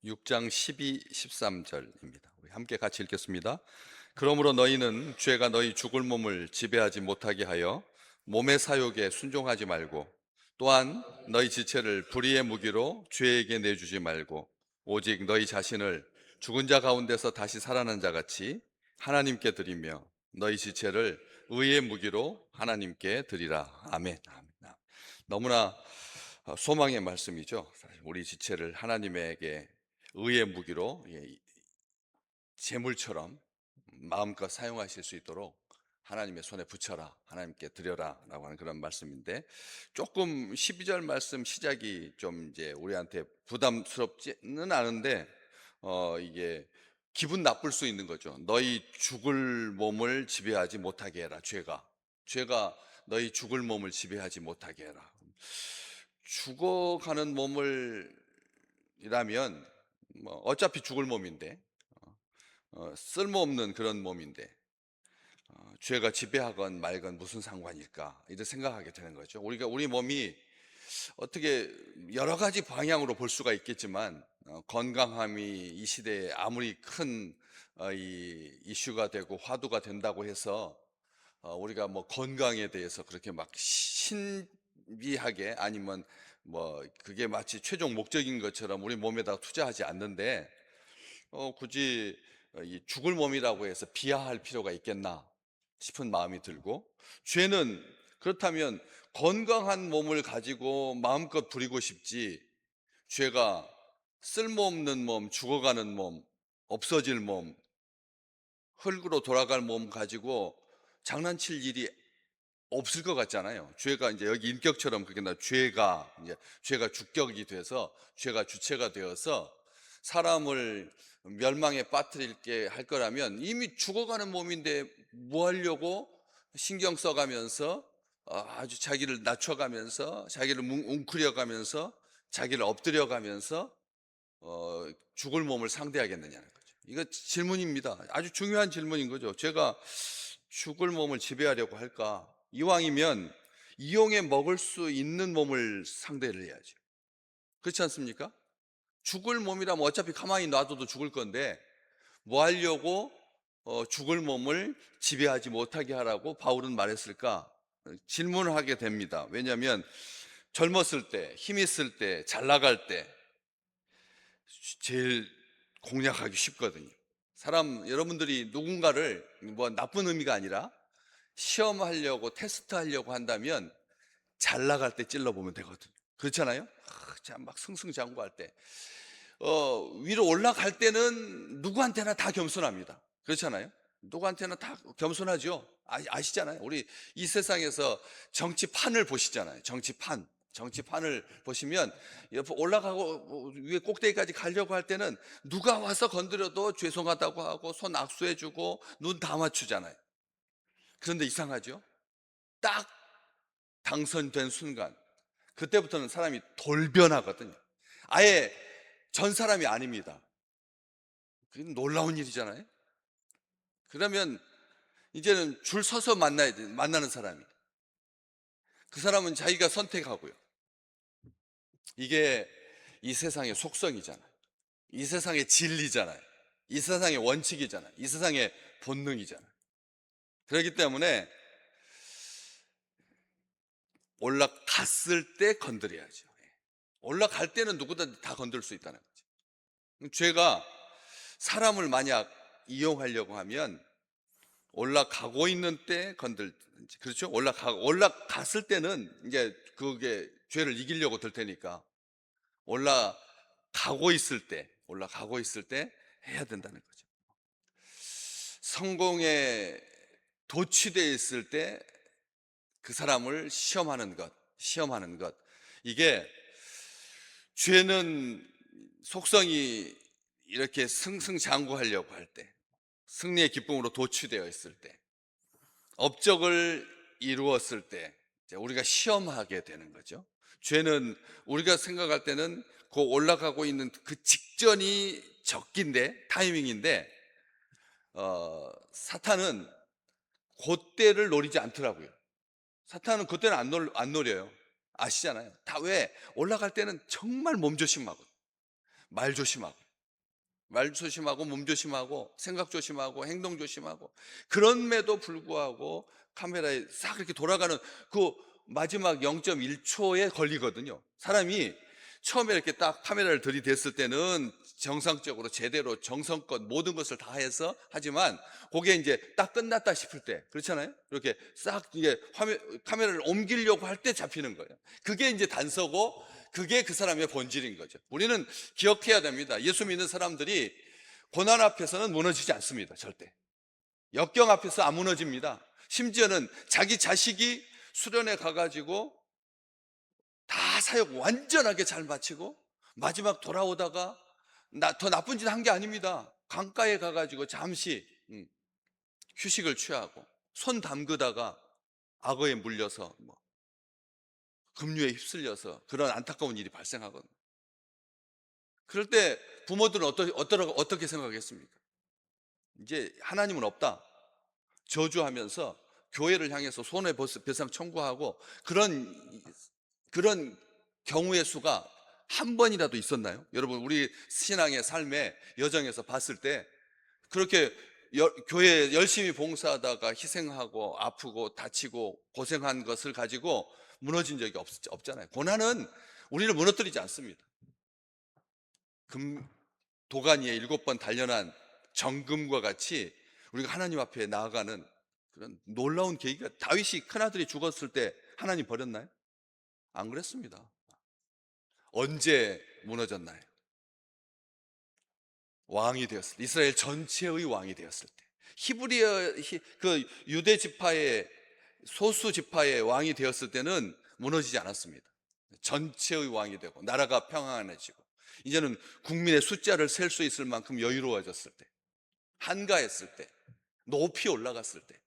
6장 12, 13절입니다. 우리 함께 같이 읽겠습니다. 그러므로 너희는 죄가 너희 죽을 몸을 지배하지 못하게 하여 몸의 사욕에 순종하지 말고, 또한 너희 지체를 불의의 무기로 죄에게 내주지 말고, 오직 너희 자신을 죽은 자 가운데서 다시 살아난 자 같이 하나님께 드리며 너희 지체를 의의 무기로 하나님께 드리라. 아멘. 아멘. 너무나 소망의 말씀이죠. 사실 우리 지체를 하나님에게 의의 무기로, 재물처럼 마음껏 사용하실 수 있도록 하나님의 손에 붙여라, 하나님께 드려라 라고 하는 그런 말씀인데, 조금 12절 말씀 시작이 좀 이제 우리한테 부담스럽지는 않은데, 이게 기분 나쁠 수 있는 거죠. 너희 죽을 몸을 지배하지 못하게 해라. 죄가 너희 죽을 몸을 지배하지 못하게 해라. 죽어가는 몸을 이라면 뭐 어차피 죽을 몸인데, 쓸모없는 그런 몸인데, 죄가 지배하건 말건 무슨 상관일까, 이렇게 생각하게 되는 거죠. 우리 몸이 어떻게 여러 가지 방향으로 볼 수가 있겠지만, 건강함이 이 시대에 아무리 큰 이 이슈가 되고 화두가 된다고 해서 우리가 뭐 건강에 대해서 그렇게 막 신비하게, 아니면 뭐 그게 마치 최종 목적인 것처럼 우리 몸에다 투자하지 않는데, 굳이 이 죽을 몸이라고 해서 비하할 필요가 있겠나 싶은 마음이 들고, 죄는 그렇다면 건강한 몸을 가지고 마음껏 부리고 싶지, 죄가 쓸모없는 몸, 죽어가는 몸, 없어질 몸, 흙으로 돌아갈 몸 가지고 장난칠 일이 없을 것 같잖아요. 죄가 이제 여기 인격처럼, 그게 죄가 주격이 돼서, 죄가 주체가 되어서 사람을 멸망에 빠뜨릴게 할 거라면, 이미 죽어가는 몸인데 뭐 하려고 신경 써가면서, 아주 자기를 낮춰가면서, 자기를 웅크려가면서, 자기를 엎드려가면서 죽을 몸을 상대하겠느냐는 거죠. 이거 질문입니다. 아주 중요한 질문인 거죠. 제가 죽을 몸을 지배하려고 할까? 이왕이면 이용해 먹을 수 있는 몸을 상대를 해야죠. 그렇지 않습니까? 죽을 몸이라면 어차피 가만히 놔둬도 죽을 건데, 뭐 하려고 죽을 몸을 지배하지 못하게 하라고 바울은 말했을까? 질문을 하게 됩니다. 왜냐하면 젊었을 때, 힘 있을 때, 잘 나갈 때 제일 공략하기 쉽거든요. 여러분들이 누군가를, 뭐 나쁜 의미가 아니라 시험하려고, 테스트하려고 한다면 잘 나갈 때 찔러보면 되거든요. 그렇잖아요? 막 승승장구할 때, 위로 올라갈 때는 누구한테나 다 겸손합니다. 그렇잖아요? 누구한테나 다 겸손하죠. 아시잖아요. 우리 이 세상에서 정치판을 보시잖아요. 정치판을 보시면 옆에 올라가고 위에 꼭대기까지 가려고 할 때는 누가 와서 건드려도 죄송하다고 하고 손 악수해주고 눈 다 맞추잖아요. 그런데 이상하죠? 딱 당선된 순간, 그때부터는 사람이 돌변하거든요. 아예 전 사람이 아닙니다. 그게 놀라운 일이잖아요. 그러면 이제는 줄 서서 만나는 사람이, 그 사람은 자기가 선택하고요. 이게 이 세상의 속성이잖아요. 이 세상의 진리잖아요. 이 세상의 원칙이잖아요. 이 세상의 본능이잖아요. 그렇기 때문에 올라갔을 때 건드려야죠. 올라갈 때는 누구든 다 건들 수 있다는 거죠. 죄가 사람을 만약 이용하려고 하면 올라가고 있는 때 건들든지, 그렇죠? 올라갔을 때는 이제 그게 죄를 이기려고 들 테니까, 올라가고 있을 때 해야 된다는 거죠. 성공에 도취되어 있을 때 그 사람을 시험하는 것. 이게, 죄는 속성이 이렇게 승승장구하려고 할 때, 승리의 기쁨으로 도취되어 있을 때, 업적을 이루었을 때 이제 우리가 시험하게 되는 거죠. 죄는 우리가 생각할 때는 그 올라가고 있는 그 직전이 적기인데, 타이밍인데, 사탄은 그때를 노리지 않더라고요. 사탄은 그때는 안 노려요. 아시잖아요. 다 왜? 올라갈 때는 정말 몸조심하고 말 조심하고 말 조심하고 몸 조심하고 생각 조심하고 행동 조심하고, 그럼에도 불구하고 카메라에 싹 이렇게 돌아가는 그 마지막 0.1초에 걸리거든요. 사람이 처음에 이렇게 딱 카메라를 들이댔을 때는 정상적으로 제대로 정성껏 모든 것을 다 해서 하지만, 그게 이제 딱 끝났다 싶을 때, 그렇잖아요. 이렇게 싹 이게 카메라를 옮기려고 할 때 잡히는 거예요. 그게 이제 단서고, 그게 그 사람의 본질인 거죠. 우리는 기억해야 됩니다. 예수 믿는 사람들이 고난 앞에서는 무너지지 않습니다. 절대. 역경 앞에서 안 무너집니다. 심지어는 자기 자식이 수련회 가가지고 다 사역 완전하게 잘 마치고 마지막 돌아오다가 더 나쁜 짓 한 게 아닙니다. 강가에 가가지고 잠시 휴식을 취하고 손 담그다가 악어에 물려서 급류에 휩쓸려서 그런 안타까운 일이 발생하거든요. 그럴 때 부모들은 어떻게 생각하겠습니까? 이제 하나님은 없다, 저주하면서 교회를 향해서 손해배상 청구하고, 그런 경우의 수가 한 번이라도 있었나요? 여러분, 우리 신앙의 삶의 여정에서 봤을 때 그렇게 교회에 열심히 봉사하다가 희생하고 아프고 다치고 고생한 것을 가지고 무너진 적이 없잖아요. 고난은 우리를 무너뜨리지 않습니다. 도가니에 7번 단련한 정금과 같이 우리가 하나님 앞에 나아가는 그런 놀라운 계기가, 다윗이 큰아들이 죽었을 때 하나님 버렸나요? 안 그랬습니다. 언제 무너졌나요? 왕이 되었을 때, 이스라엘 전체의 왕이 되었을 때, 그 유대 지파의 소수 지파의 왕이 되었을 때는 무너지지 않았습니다. 전체의 왕이 되고 나라가 평안해지고 이제는 국민의 숫자를 셀 수 있을 만큼 여유로워졌을 때, 한가했을 때, 높이 올라갔을 때,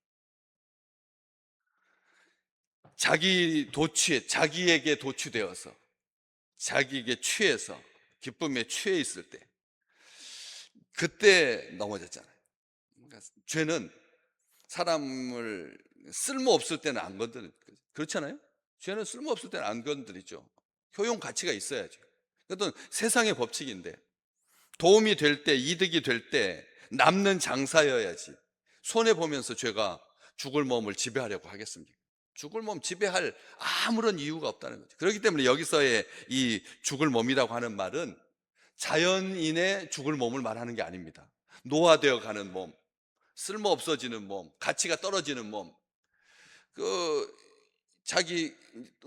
자기에게 도취되어서 자기에게 취해서 기쁨에 취해 있을 때, 그때 넘어졌잖아요. 그러니까 죄는 사람을 쓸모없을 때는 안 건드리죠. 그렇잖아요. 죄는 쓸모없을 때는 안 건드리죠. 효용 가치가 있어야죠. 그것도 세상의 법칙인데, 도움이 될 때, 이득이 될 때 남는 장사여야지 손해보면서 죄가 죽을 몸을 지배하려고 하겠습니까? 죽을 몸 지배할 아무런 이유가 없다는 거죠. 그렇기 때문에 여기서의 이 죽을 몸이라고 하는 말은 자연인의 죽을 몸을 말하는 게 아닙니다. 노화되어 가는 몸, 쓸모 없어지는 몸, 가치가 떨어지는 몸, 자기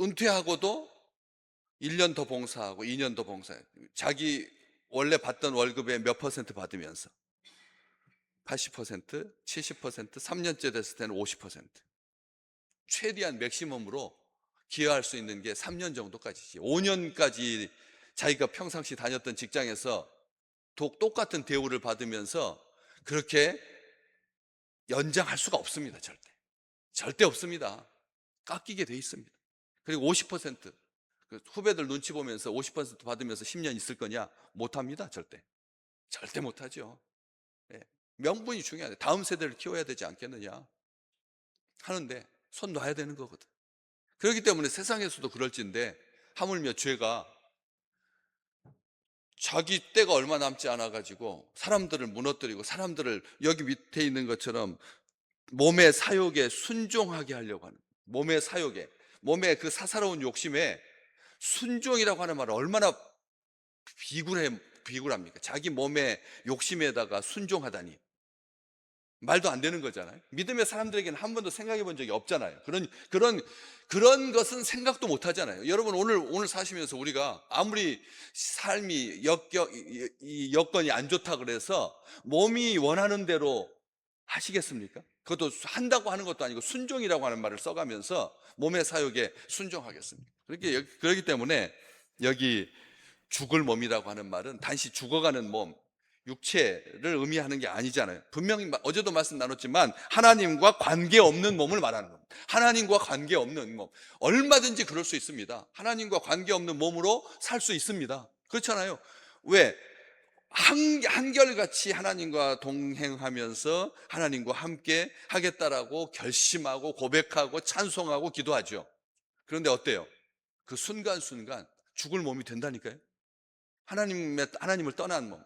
은퇴하고도 1년 더 봉사하고 2년 더 봉사해, 자기 원래 받던 월급의 몇 퍼센트 받으면서 80%, 70%, 3년째 됐을 때는 50%, 최대한 맥시멈으로 기여할 수 있는 게 3년 정도까지지, 5년까지 자기가 평상시 다녔던 직장에서 똑같은 대우를 받으면서 그렇게 연장할 수가 없습니다. 절대 없습니다. 깎이게 돼 있습니다. 그리고 50%, 후배들 눈치 보면서 50% 받으면서 10년 있을 거냐? 못합니다. 절대 못하죠. 예. 명분이 중요하다. 다음 세대를 키워야 되지 않겠느냐 하는데 손 놔야 되는 거거든. 그렇기 때문에 세상에서도 그럴진데, 하물며 죄가 자기 때가 얼마 남지 않아 가지고 사람들을 무너뜨리고, 사람들을 여기 밑에 있는 것처럼 몸의 사욕에 순종하게 하려고 하는, 몸의 그 사사로운 욕심에 순종이라고 하는 말은 얼마나 비굴합니까? 자기 몸의 욕심에다가 순종하다니 말도 안 되는 거잖아요. 믿음의 사람들에게는 한 번도 생각해 본 적이 없잖아요. 그런 것은 생각도 못 하잖아요. 여러분, 오늘 사시면서 우리가 아무리 삶이 이 여건이 안 좋다 그래서 몸이 원하는 대로 하시겠습니까? 그것도 한다고 하는 것도 아니고 순종이라고 하는 말을 써가면서 몸의 사욕에 순종하겠습니까? 그렇기 때문에 여기 죽을 몸이라고 하는 말은 단지 죽어가는 몸, 육체를 의미하는 게 아니잖아요. 분명히 어제도 말씀 나눴지만 하나님과 관계없는 몸을 말하는 겁니다. 하나님과 관계없는 몸, 얼마든지 그럴 수 있습니다. 하나님과 관계없는 몸으로 살 수 있습니다. 그렇잖아요. 왜? 한결같이 하나님과 동행하면서 하나님과 함께 하겠다라고 결심하고 고백하고 찬송하고 기도하죠. 그런데 어때요? 그 순간순간 죽을 몸이 된다니까요. 하나님을 떠난 몸.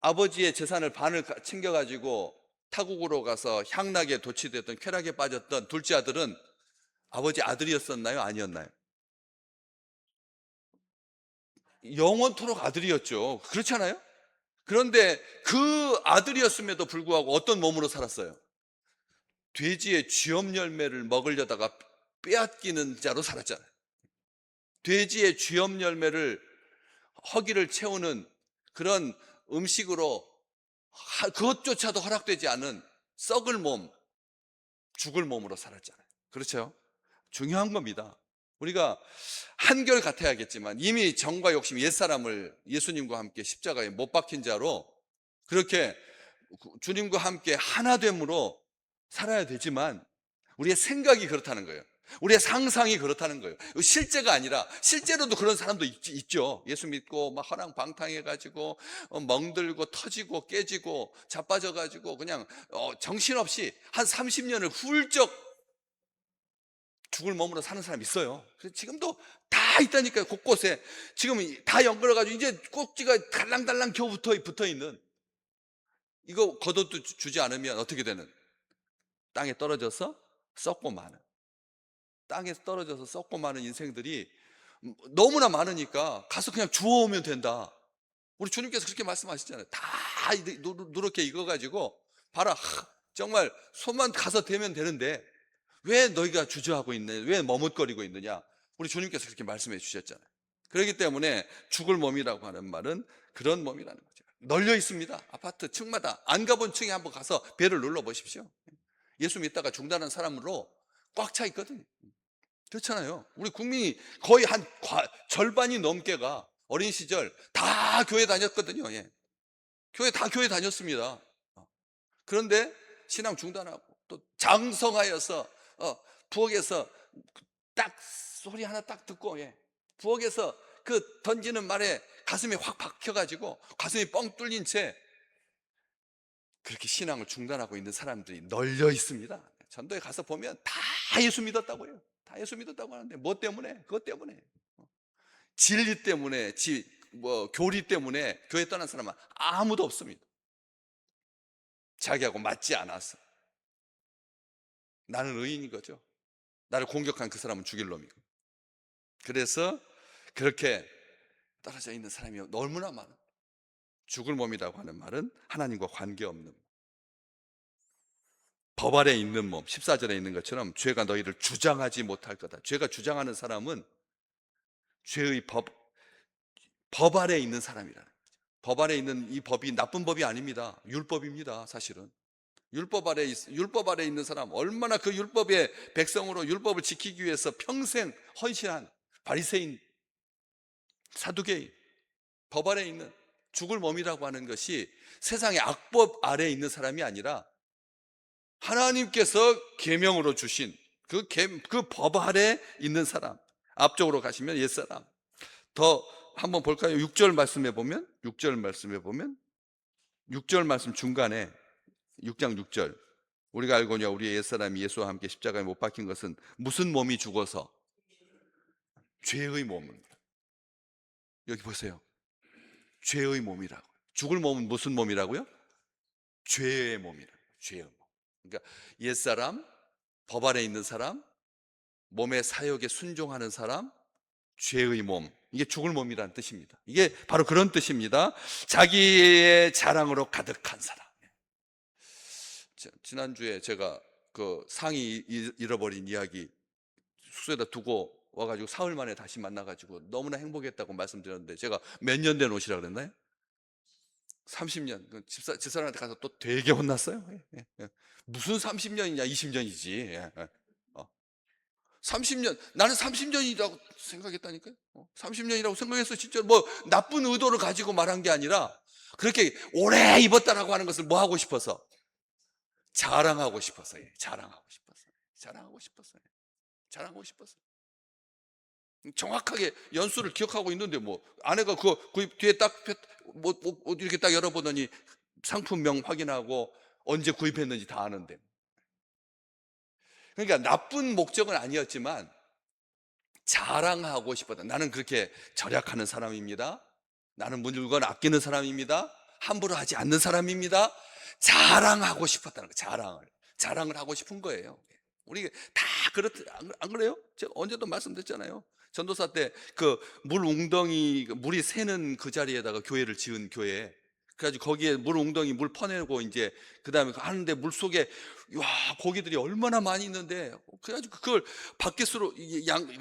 아버지의 재산을 반을 챙겨가지고 타국으로 가서 향락에 도취됐던 쾌락에 빠졌던 둘째 아들은 아버지 아들이었었나요? 아니었나요? 영원토록 아들이었죠. 그렇잖아요? 그런데 그 아들이었음에도 불구하고 어떤 몸으로 살았어요? 돼지의 쥐엄 열매를 먹으려다가 빼앗기는 자로 살았잖아요. 돼지의 쥐엄 열매를 허기를 채우는 그런 음식으로 그것조차도 허락되지 않은 썩을 몸, 죽을 몸으로 살았잖아요. 그렇죠? 중요한 겁니다. 우리가 한결 같아야겠지만 이미 정과 욕심, 옛사람을 예수님과 함께 십자가에 못 박힌 자로 그렇게 주님과 함께 하나됨으로 살아야 되지만 우리의 생각이 그렇다는 거예요. 우리의 상상이 그렇다는 거예요. 실제가 아니라, 실제로도 그런 사람도 있죠. 예수 믿고 막 허랑방탕해가지고 멍들고 터지고 깨지고 자빠져가지고 그냥 정신없이 한 30년을 훌쩍 죽을 몸으로 사는 사람이 있어요. 그래서 지금도 다 있다니까요. 곳곳에 지금 다 연결해가지고 이제 꼭지가 달랑달랑 겨우 붙어 있는, 이거 걷어도 주지 않으면 어떻게 되는, 땅에 떨어져서 썩고 마는, 땅에서 떨어져서 썩고 마는 인생들이 너무나 많으니까 가서 그냥 주워오면 된다. 우리 주님께서 그렇게 말씀하시잖아요. 다 누렇게 익어가지고 봐라, 정말 손만 가서 대면 되는데 왜 너희가 주저하고 있느냐, 왜 머뭇거리고 있느냐. 우리 주님께서 그렇게 말씀해 주셨잖아요. 그렇기 때문에 죽을 몸이라고 하는 말은 그런 몸이라는 거죠. 널려 있습니다. 아파트 층마다 안 가본 층에 한번 가서 배를 눌러 보십시오. 예수 믿다가 중단한 사람으로 꽉 차 있거든요. 그렇잖아요. 우리 국민이 거의 한 절반이 넘게가 어린 시절 다 교회 다녔거든요. 예. 교회 다녔습니다. 그런데 신앙 중단하고 또 장성하여서 부엌에서 딱 소리 하나 딱 듣고, 예, 부엌에서 그 던지는 말에 가슴이 확 박혀가지고 가슴이 뻥 뚫린 채 그렇게 신앙을 중단하고 있는 사람들이 널려 있습니다. 전도에 가서 보면 다 예수 믿었다고요. 다 예수 믿었다고 하는데 뭐 때문에? 그것 때문에, 진리 때문에, 교리 때문에 교회 떠난 사람은 아무도 없습니다. 자기하고 맞지 않아서. 나는 의인인 거죠. 나를 공격한 그 사람은 죽일 놈이고. 그래서 그렇게 떨어져 있는 사람이 너무나 많아. 죽을 몸이라고 하는 말은 하나님과 관계없는, 법 아래 있는 몸, 14절에 있는 것처럼 죄가 너희를 주장하지 못할 거다. 죄가 주장하는 사람은 죄의 법 아래 있는 사람이라는 거죠. 법 아래 있는 이 법이 나쁜 법이 아닙니다. 율법입니다. 사실은 율법 아래 있는 사람, 얼마나 그 율법의 백성으로 율법을 지키기 위해서 평생 헌신한 바리새인, 사두개인, 법 아래 있는 죽을 몸이라고 하는 것이 세상의 악법 아래 있는 사람이 아니라 하나님께서 계명으로 주신 그 법 아래 있는 사람. 앞쪽으로 가시면 옛사람. 더 한번 볼까요? 6절 말씀해 보면 6절 말씀 중간에 6장 6절, 우리가 알거니와 우리의 옛사람이 예수와 함께 십자가에 못 박힌 것은 무슨 몸이 죽어서? 죄의 몸입니다. 여기 보세요. 죄의 몸이라고. 죽을 몸은 무슨 몸이라고요? 죄의 몸이라고. 죄의 몸. 그러니까 옛사람, 법 아래 있는 사람, 몸의 사역에 순종하는 사람, 죄의 몸, 이게 죽을 몸이라는 뜻입니다. 이게 바로 그런 뜻입니다. 자기의 자랑으로 가득한 사람. 지난주에 제가 그 상이 잃어버린 이야기 숙소에다 두고 와가지고 사흘 만에 다시 만나가지고 너무나 행복했다고 말씀드렸는데, 제가 몇 년 된 옷이라 그랬나요? 30년. 집사람한테 가서 또 되게 혼났어요. 무슨 30년이냐, 20년이지. 30년, 나는 30년이라고 생각했다니까요. 30년이라고 생각했어. 진짜 뭐 나쁜 의도를 가지고 말한 게 아니라 그렇게 오래 입었다라고 하는 것을 뭐 하고 싶어서? 자랑하고 싶어서요. 자랑하고 싶어서. 정확하게 연수를 기억하고 있는데, 뭐 아내가 그 뒤에 딱 이렇게 딱 열어보더니 상품명 확인하고 언제 구입했는지 다 아는데. 그러니까 나쁜 목적은 아니었지만 자랑하고 싶었다. 나는 그렇게 절약하는 사람입니다. 나는 물건 아끼는 사람입니다. 함부로 하지 않는 사람입니다. 자랑하고 싶었다는 거, 자랑을 하고 싶은 거예요. 우리 다 그렇듯 안 그래요? 제가 언제도 말씀드렸잖아요. 전도사 때 그 물 웅덩이, 물이 새는 그 자리에다가 교회를 지은 교회. 그래가지고 거기에 물 웅덩이 물 퍼내고 이제 그 다음에 하는데 물 속에 와 고기들이 얼마나 많이 있는데, 그래가지고 그걸 바켓으로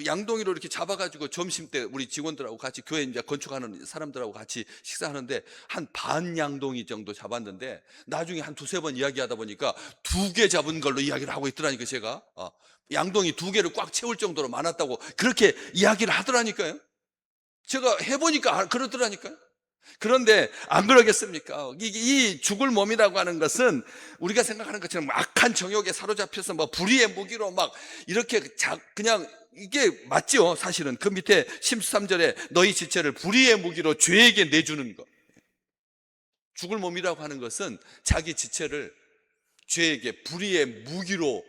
양동이로 이렇게 잡아가지고 점심 때 우리 직원들하고 같이 교회 이제 건축하는 사람들하고 같이 식사하는데 한 반 양동이 정도 잡았는데, 나중에 한 두세 번 이야기하다 보니까 2개 잡은 걸로 이야기를 하고 있더라니까. 제가 양동이 2개를 꽉 채울 정도로 많았다고 그렇게 이야기를 하더라니까요. 제가 해보니까 그러더라니까요. 그런데 안 그러겠습니까? 이 죽을 몸이라고 하는 것은 우리가 생각하는 것처럼 악한 정욕에 사로잡혀서 뭐 불의의 무기로 막 이렇게 그냥 이게 맞죠? 사실은 그 밑에 13절에 너희 지체를 불의의 무기로 죄에게 내주는 것. 죽을 몸이라고 하는 것은 자기 지체를 죄에게 불의의 무기로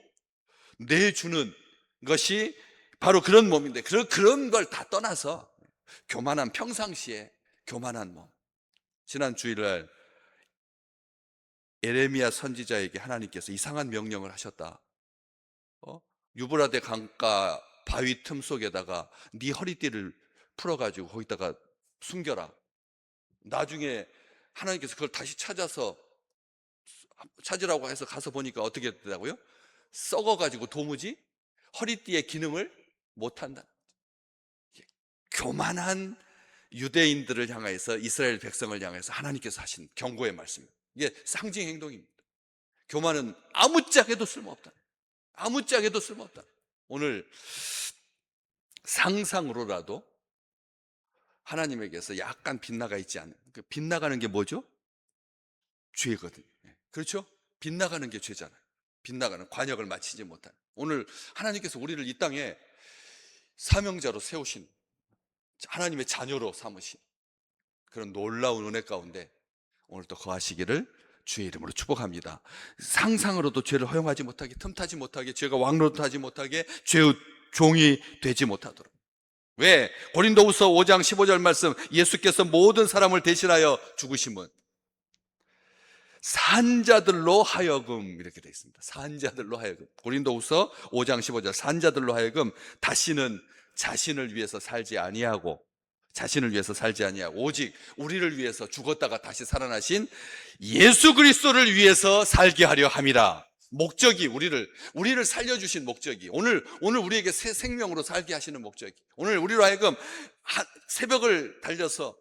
내주는 것이 바로 그런 몸인데, 그런 걸 다 떠나서 교만한, 평상시에 교만한 몸. 지난 주일날 에레미야 선지자에게 하나님께서 이상한 명령을 하셨다. 유브라데 강가 바위 틈 속에다가 네 허리띠를 풀어가지고 거기다가 숨겨라. 나중에 하나님께서 그걸 다시 찾으라고 해서 가서 보니까 어떻게 됐다고요? 썩어가지고 도무지 허리띠의 기능을 못한다. 교만한 유대인들을 향해서, 이스라엘 백성을 향해서 하나님께서 하신 경고의 말씀입니다. 이게 상징 행동입니다. 교만은 아무짝에도 쓸모없다. 아무짝에도 쓸모없다. 오늘 상상으로라도 하나님에게서 약간 빗나가 있지 않은, 그 빗나가는 게 뭐죠? 죄거든요. 그렇죠? 빗나가는 게 죄잖아요. 빗나가는, 관역을 마치지 못하는. 오늘 하나님께서 우리를 이 땅에 사명자로 세우신, 하나님의 자녀로 삼으신 그런 놀라운 은혜 가운데 오늘도 거하시기를 주의 이름으로 축복합니다. 상상으로도 죄를 허용하지 못하게, 틈타지 못하게, 죄가 왕노릇하지 못하게, 죄의 종이 되지 못하도록. 왜? 고린도후서 5장 15절 말씀, 예수께서 모든 사람을 대신하여 죽으심은 산자들로 하여금, 이렇게 되어 있습니다. 산자들로 하여금. 고린도후서 5장 15절, 산자들로 하여금 다시는 자신을 위해서 살지 아니하고 오직 우리를 위해서 죽었다가 다시 살아나신 예수 그리스도를 위해서 살게 하려 함이라. 목적이, 우리를 살려주신 목적이, 오늘 우리에게 새 생명으로 살게 하시는 목적이, 오늘 우리로 하여금 새벽을 달려서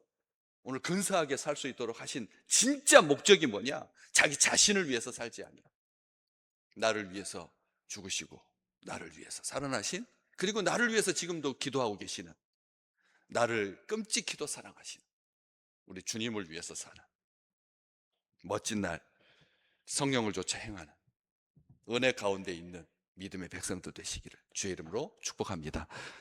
오늘 근사하게 살 수 있도록 하신 진짜 목적이 뭐냐? 자기 자신을 위해서 살지 아니라 나를 위해서 죽으시고 나를 위해서 살아나신, 그리고 나를 위해서 지금도 기도하고 계시는, 나를 끔찍히도 사랑하시는 우리 주님을 위해서 사는 멋진 날, 성령을 좇아 행하는 은혜 가운데 있는 믿음의 백성들 되시기를 주의 이름으로 축복합니다.